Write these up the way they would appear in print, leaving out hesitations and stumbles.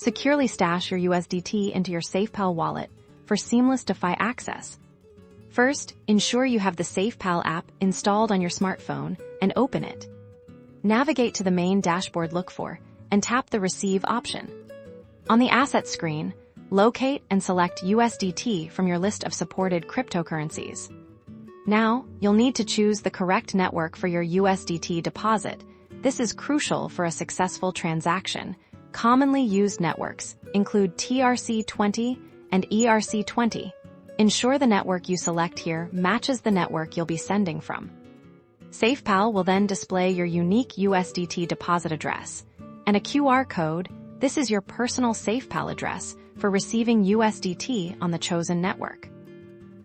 Securely stash your USDT into your Safepal wallet for seamless DeFi access. First, ensure you have the Safepal app installed on your smartphone and open it. Navigate to the main dashboard, look for, and tap the Receive option. On the Assets screen, locate and select USDT from your list of supported cryptocurrencies. Now, you'll need to choose the correct network for your USDT deposit. This is crucial for a successful transaction. Commonly used networks include TRC20 and ERC20. Ensure the network you select here matches the network you'll be sending from. Safepal will then display your unique USDT deposit address and a QR code. This is your personal Safepal address for receiving USDT on the chosen network.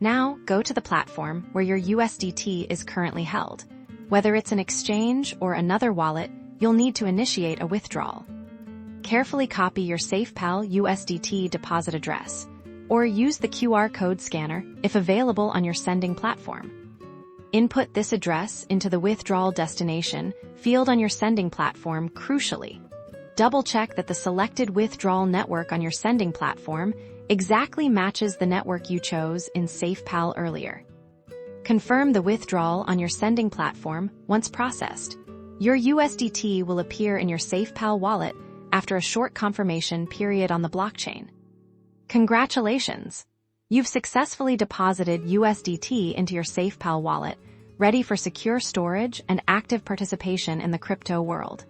Now, go to the platform where your USDT is currently held. Whether it's an exchange or another wallet, you'll need to initiate a withdrawal. Carefully copy your Safepal USDT deposit address, or use the QR code scanner if available on your sending platform. Input this address into the withdrawal destination field on your sending platform. Crucially, double-check that the selected withdrawal network on your sending platform exactly matches the network you chose in Safepal earlier. Confirm the withdrawal on your sending platform once processed. Your USDT will appear in your Safepal wallet after a short confirmation period on the blockchain. Congratulations! You've successfully deposited USDT into your Safepal wallet, ready for secure storage and active participation in the crypto world.